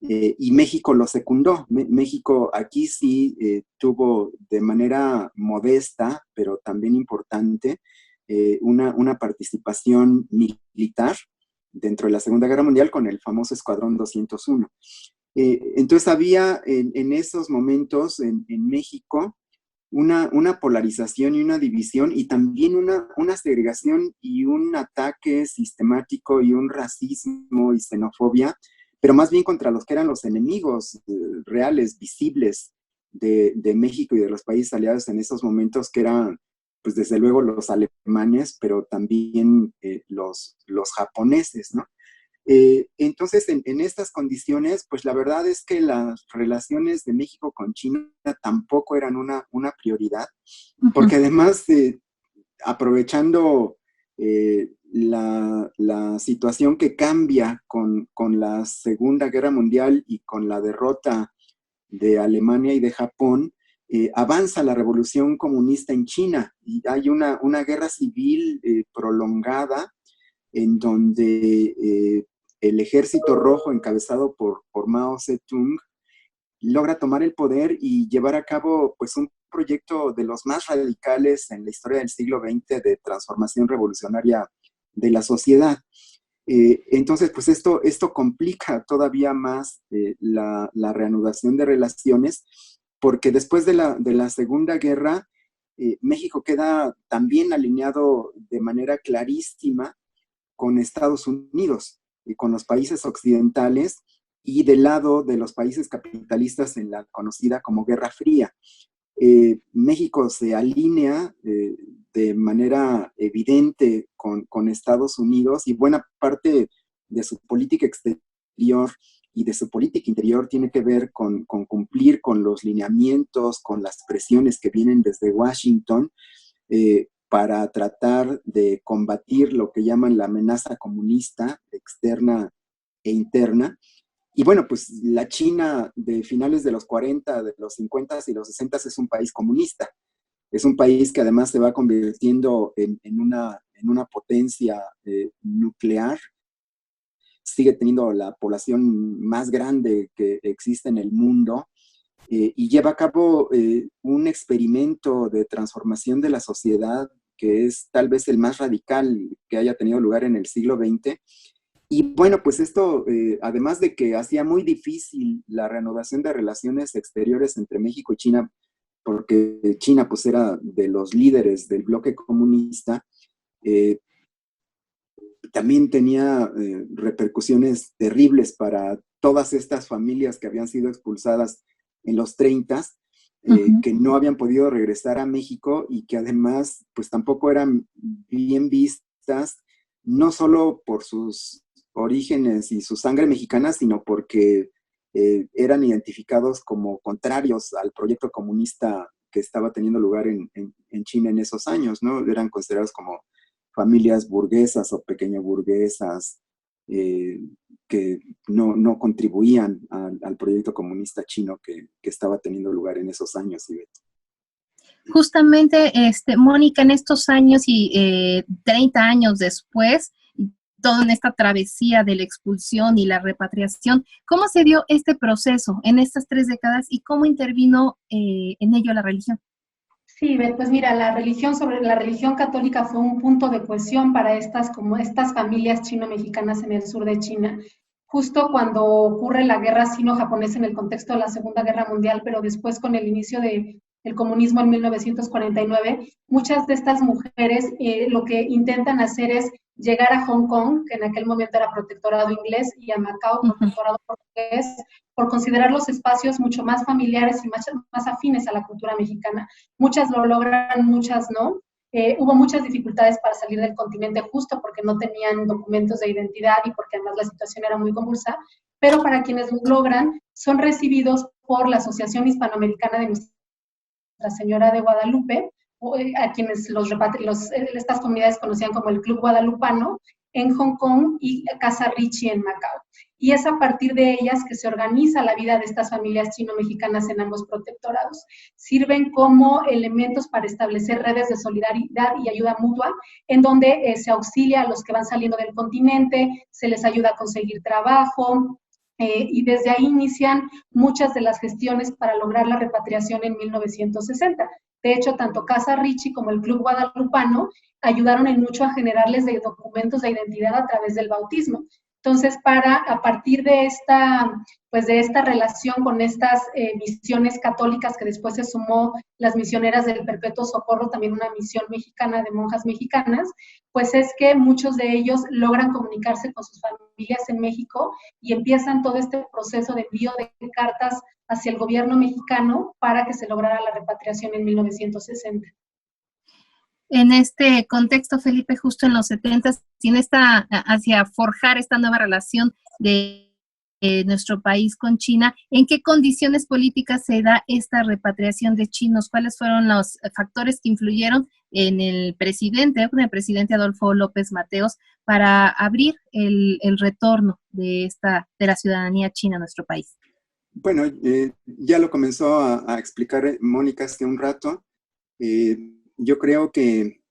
D: y México lo secundó. México aquí sí tuvo de manera modesta, pero también importante, una participación militar dentro de la Segunda Guerra Mundial con el famoso Escuadrón 201. Entonces había en esos momentos en México una polarización y una división, y también una segregación y un ataque sistemático y un racismo y xenofobia, pero más bien contra los que eran los enemigos reales, visibles de México y de los países aliados en esos momentos, que eran, pues desde luego, los alemanes, pero también los japoneses, ¿no? Entonces, en estas condiciones, pues la verdad es que las relaciones de México con China tampoco eran una prioridad, porque además, aprovechando la situación que cambia con la Segunda Guerra Mundial y con la derrota de Alemania y de Japón, avanza la revolución comunista en China y hay una guerra civil prolongada en donde el Ejército Rojo, encabezado por Mao Zedong, logra tomar el poder y llevar a cabo pues, un proyecto de los más radicales en la historia del siglo XX de transformación revolucionaria de la sociedad. Entonces, pues esto complica todavía más la reanudación de relaciones, porque después de la Segunda Guerra, México queda también alineado de manera clarísima con Estados Unidos y con los países occidentales y del lado de los países capitalistas en la conocida como Guerra Fría. México se alinea de manera evidente con Estados Unidos y buena parte de su política exterior y de su política interior tiene que ver con cumplir con los lineamientos, con las presiones que vienen desde Washington para tratar de combatir lo que llaman la amenaza comunista externa e interna. Y bueno, pues la China de finales de los 40, de los 50 y los 60 es un país comunista. Es un país que además se va convirtiendo en una potencia nuclear. Sigue teniendo la población más grande que existe en el mundo y lleva a cabo un experimento de transformación de la sociedad que es tal vez el más radical que haya tenido lugar en el siglo XX. Y bueno, pues esto, además de que hacía muy difícil la reanudación de relaciones exteriores entre México y China, porque China pues era de los líderes del bloque comunista, también tenía repercusiones terribles para todas estas familias que habían sido expulsadas en los 30, que no habían podido regresar a México y que además pues tampoco eran bien vistas, no solo por sus orígenes y su sangre mexicana, sino porque eran identificados como contrarios al proyecto comunista que estaba teniendo lugar en China en esos años, ¿no? Eran considerados como familias burguesas o pequeño burguesas que no contribuían al proyecto comunista chino que estaba teniendo lugar en esos años, Ivette.
C: Justamente, Mónica, en estos años y 30 años después, todo en esta travesía de la expulsión y la repatriación, ¿cómo se dio este proceso en estas 3 décadas y cómo intervino en ello la religión?
E: Sí, pues mira, la religión católica fue un punto de cohesión para estas familias chino-mexicanas en el sur de China. Justo cuando ocurre la guerra sino-japonesa en el contexto de la Segunda Guerra Mundial, pero después con el inicio del comunismo en 1949, muchas de estas mujeres lo que intentan hacer es llegar a Hong Kong, que en aquel momento era protectorado inglés, y a Macao, protectorado portugués, por considerar los espacios mucho más familiares y más afines a la cultura mexicana. Muchas lo logran, muchas no. Hubo muchas dificultades para salir del continente justo porque no tenían documentos de identidad y porque además la situación era muy convulsa, pero para quienes lo logran, son recibidos por la Asociación Hispanoamericana de Nuestra Señora de Guadalupe, a quienes estas comunidades conocían como el Club Guadalupano, en Hong Kong y Casa Richie en Macao. Y es a partir de ellas que se organiza la vida de estas familias chino-mexicanas en ambos protectorados. Sirven como elementos para establecer redes de solidaridad y ayuda mutua, en donde se auxilia a los que van saliendo del continente, se les ayuda a conseguir trabajo, y desde ahí inician muchas de las gestiones para lograr la repatriación en 1960. De hecho, tanto Casa Richie como el Club Guadalupano ayudaron en mucho a generarles documentos de identidad a través del bautismo. Entonces, a partir de esta relación con estas misiones católicas que después se sumó las misioneras del Perpetuo Socorro, también una misión mexicana de monjas mexicanas, pues es que muchos de ellos logran comunicarse con sus familias en México y empiezan todo este proceso de envío de cartas hacia el gobierno mexicano para que se lograra la repatriación en 1960.
C: En este contexto, Felipe, justo en los 70, hacia forjar esta nueva relación de nuestro país con China, ¿en qué condiciones políticas se da esta repatriación de chinos? ¿Cuáles fueron los factores que influyeron en el presidente Adolfo López Mateos para abrir el retorno de la ciudadanía china a nuestro país?
D: Bueno, ya lo comenzó a explicar Mónica hace un rato. Yo creo que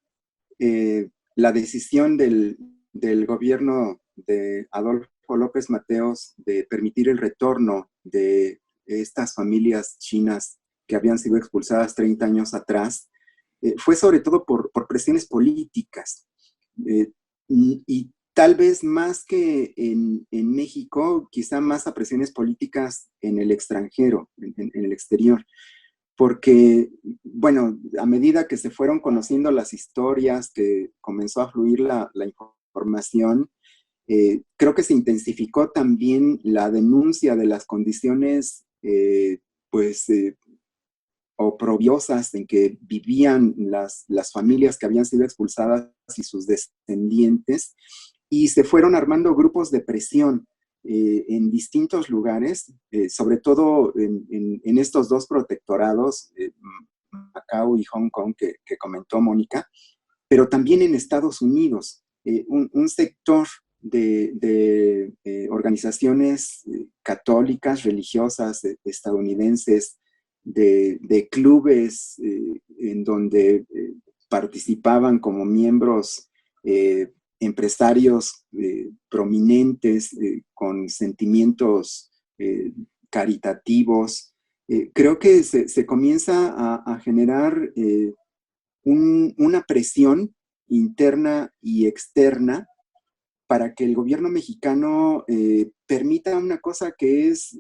D: la decisión del gobierno de Adolfo López Mateos de permitir el retorno de estas familias chinas que habían sido expulsadas 30 años atrás, fue sobre todo por presiones políticas. Y tal vez más que en México, quizá más a presiones políticas en el extranjero, en el exterior. Porque, bueno, a medida que se fueron conociendo las historias, que comenzó a fluir la información, creo que se intensificó también la denuncia de las condiciones, pues, oprobiosas en que vivían las familias que habían sido expulsadas y sus descendientes, y se fueron armando grupos de presión en distintos lugares, sobre todo en estos dos protectorados, Macao y Hong Kong, que comentó Mónica, pero también en Estados Unidos. Un sector de organizaciones católicas, religiosas, estadounidenses, de clubes en donde participaban como miembros empresarios prominentes con sentimientos caritativos. Creo que se comienza a generar una presión interna y externa para que el gobierno mexicano permita una cosa que es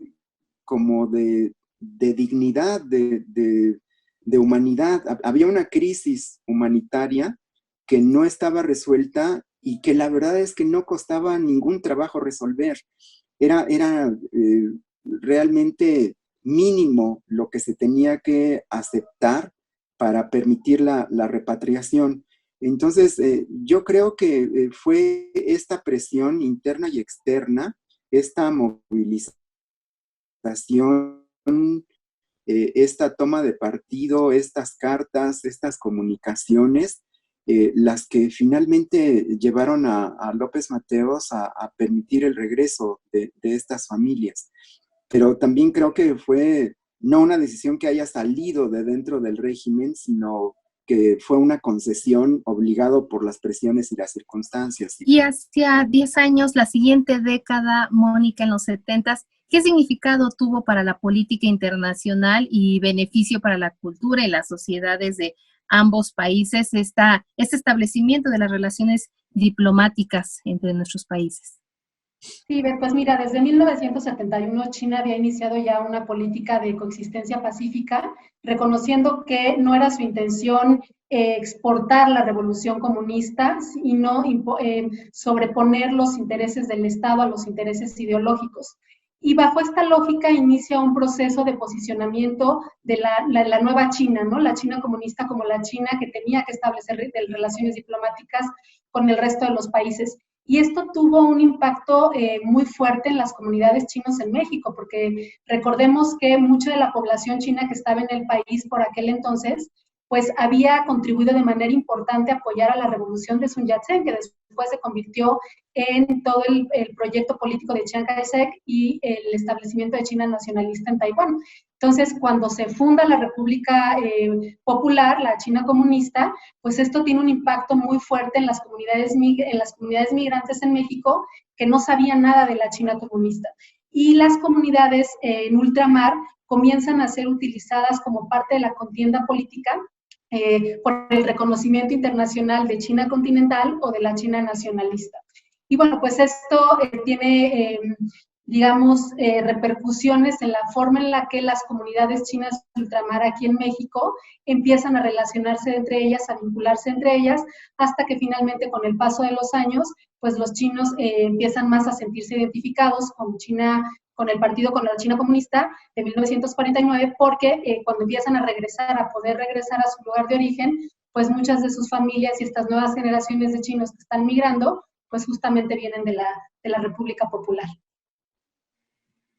D: como de dignidad, de humanidad. Había una crisis humanitaria que no estaba resuelta y que la verdad es que no costaba ningún trabajo resolver. Era realmente mínimo lo que se tenía que aceptar para permitir la repatriación. Entonces, yo creo que fue esta presión interna y externa, esta movilización, esta toma de partido, estas cartas, estas comunicaciones, las que finalmente llevaron a López Mateos a permitir el regreso de estas familias. Pero también creo que fue no una decisión que haya salido de dentro del régimen, sino que fue una concesión obligado por las presiones y las circunstancias.
C: Y hacia 10 años, la siguiente década, Mónica, en los 70s, ¿qué significado tuvo para la política internacional y beneficio para la cultura y las sociedades de ambos países este establecimiento de las relaciones diplomáticas entre nuestros países?
E: Sí, pues mira, desde 1971 China había iniciado ya una política de coexistencia pacífica, reconociendo que no era su intención exportar la revolución comunista, sino sobreponer los intereses del Estado a los intereses ideológicos. Y bajo esta lógica inicia un proceso de posicionamiento de la nueva China, ¿no? La China comunista como la China que tenía que establecer relaciones diplomáticas con el resto de los países. Y esto tuvo un impacto muy fuerte en las comunidades chinas en México, porque recordemos que mucha de la población china que estaba en el país por aquel entonces, pues había contribuido de manera importante a apoyar a la revolución de Sun Yat-sen, que después se convirtió en todo el proyecto político de Chiang Kai-shek y el establecimiento de China nacionalista en Taiwán. Entonces, cuando se funda la República Popular, la China comunista, pues esto tiene un impacto muy fuerte en las comunidades migrantes en México que no sabían nada de la China comunista. Y las comunidades en ultramar comienzan a ser utilizadas como parte de la contienda política por el reconocimiento internacional de China continental o de la China nacionalista. Y bueno, pues esto tiene, digamos, repercusiones en la forma en la que las comunidades chinas de ultramar aquí en México empiezan a relacionarse entre ellas, a vincularse entre ellas, hasta que finalmente con el paso de los años, pues los chinos empiezan más a sentirse identificados con China, con el partido, con la China comunista de 1949, porque cuando empiezan a poder regresar a su lugar de origen, pues muchas de sus familias y estas nuevas generaciones de chinos que están migrando, pues justamente vienen de la República Popular.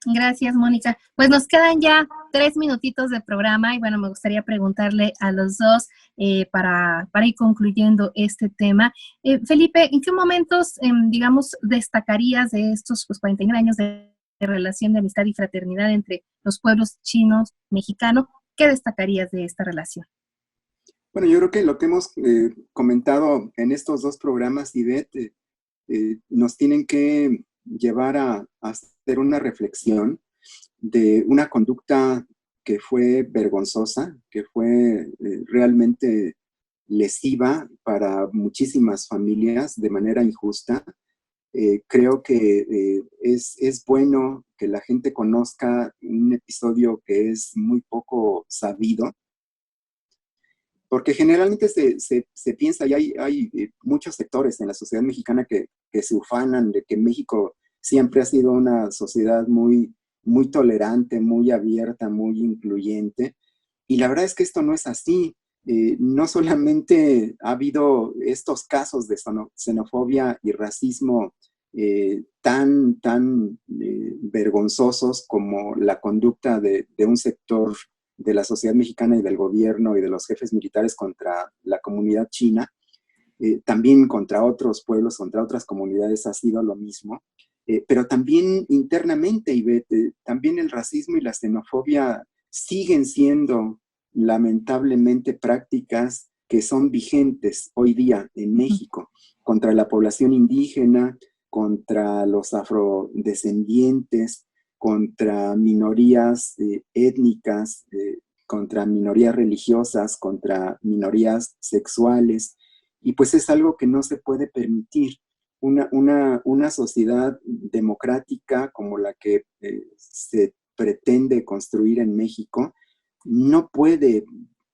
C: Gracias, Mónica. Pues nos quedan ya 3 minutitos de programa y bueno, me gustaría preguntarle a los dos para ir concluyendo este tema. Felipe, ¿en qué momentos, digamos, destacarías de estos 49 años de relación de amistad y fraternidad entre los pueblos chinos, mexicanos. ¿Qué destacarías de esta relación?
D: Bueno, yo creo que lo que hemos comentado en estos dos programas, Ivette, nos tienen que llevar a hacer una reflexión de una conducta que fue vergonzosa, que fue realmente lesiva para muchísimas familias de manera injusta. Creo que es bueno que la gente conozca un episodio que es muy poco sabido, porque generalmente se piensa, y hay muchos sectores en la sociedad mexicana que se ufanan de que México siempre ha sido una sociedad muy, muy tolerante, muy abierta, muy incluyente, y la verdad es que esto no es así. No solamente ha habido estos casos de xenofobia y racismo tan vergonzosos como la conducta de un sector de la sociedad mexicana y del gobierno y de los jefes militares contra la comunidad china, también contra otros pueblos, contra otras comunidades ha sido lo mismo, pero también internamente, Ivette, también el racismo y la xenofobia siguen siendo lamentablemente prácticas que son vigentes hoy día en México, contra la población indígena, contra los afrodescendientes, contra minorías étnicas, contra minorías religiosas, contra minorías sexuales, y pues es algo que no se puede permitir. Una sociedad democrática como la que se pretende construir en México no puede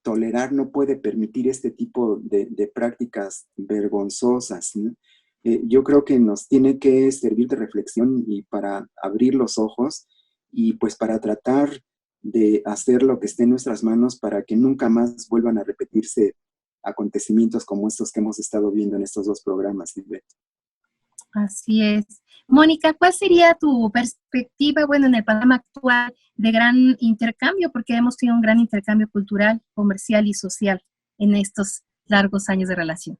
D: tolerar, no puede permitir este tipo de prácticas vergonzosas, ¿no? Yo creo que nos tiene que servir de reflexión y para abrir los ojos y pues para tratar de hacer lo que esté en nuestras manos para que nunca más vuelvan a repetirse acontecimientos como estos que hemos estado viendo en estos dos programas, Ivette.
C: Así es. Mónica, ¿cuál sería tu perspectiva, bueno, en el panorama actual de gran intercambio? Porque hemos tenido un gran intercambio cultural, comercial y social en estos largos años de relación.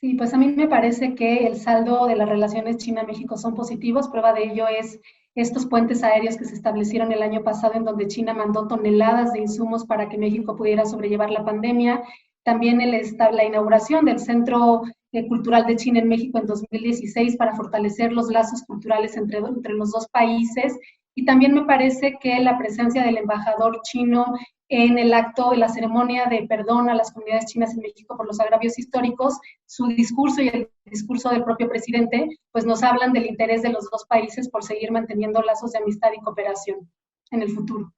E: Sí, pues a mí me parece que el saldo de las relaciones China-México son positivos. Prueba de ello es estos puentes aéreos que se establecieron el año pasado en donde China mandó toneladas de insumos para que México pudiera sobrellevar la pandemia. También la inauguración del Centro Cultural de China en México en 2016 para fortalecer los lazos culturales entre los dos países. Y también me parece que la presencia del embajador chino en el acto, en la ceremonia de perdón a las comunidades chinas en México por los agravios históricos, su discurso y el discurso del propio presidente, pues nos hablan del interés de los dos países por seguir manteniendo lazos de amistad y cooperación en el futuro.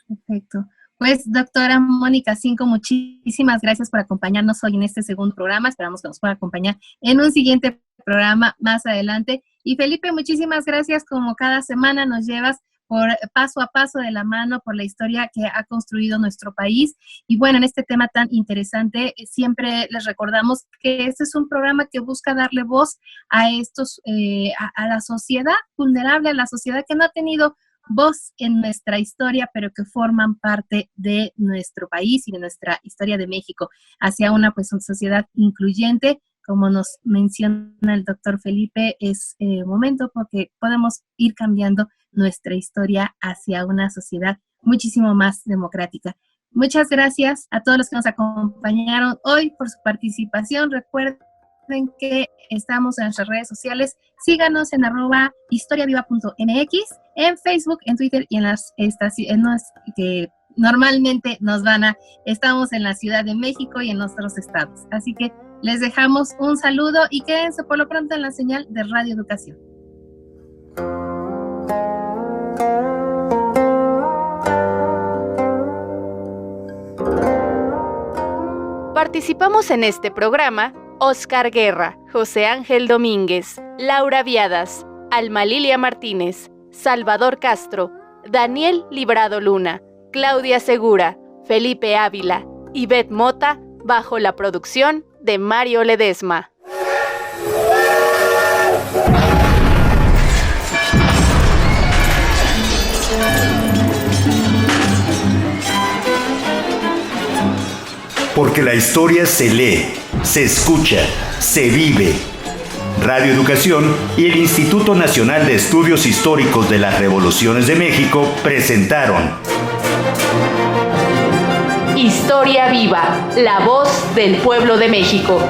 C: Perfecto. Pues, doctora Mónica Cinco, muchísimas gracias por acompañarnos hoy en este segundo programa. Esperamos que nos pueda acompañar en un siguiente programa más adelante. Y Felipe, muchísimas gracias. Como cada semana nos llevas por paso a paso de la mano por la historia que ha construido nuestro país. Y bueno, en este tema tan interesante, siempre les recordamos que este es un programa que busca darle voz a estos, a la sociedad vulnerable, a la sociedad que no ha tenido voz en nuestra historia, pero que forman parte de nuestro país y de nuestra historia de México, hacia una sociedad incluyente. Como nos menciona el doctor Felipe, es momento porque podemos ir cambiando nuestra historia hacia una sociedad muchísimo más democrática. Muchas gracias a todos los que nos acompañaron hoy por su participación. Recuerden que estamos en nuestras redes sociales. Síganos en @historiaviva.mx, en Facebook, en Twitter y en las estaciones que normalmente estamos en la Ciudad de México y en otros estados. Así que les dejamos un saludo y quédense por lo pronto en la señal de Radio Educación.
B: Participamos en este programa Oscar Guerra, José Ángel Domínguez, Laura Viadas, Alma Lilia Martínez, Salvador Castro, Daniel Librado Luna, Claudia Segura, Felipe Ávila, Ivette Mota, bajo la producción de Mario Ledesma.
A: Porque la historia se lee, se escucha, se vive. Radio Educación y el Instituto Nacional de Estudios Históricos de las Revoluciones de México presentaron
B: Historia Viva, la voz del pueblo de México.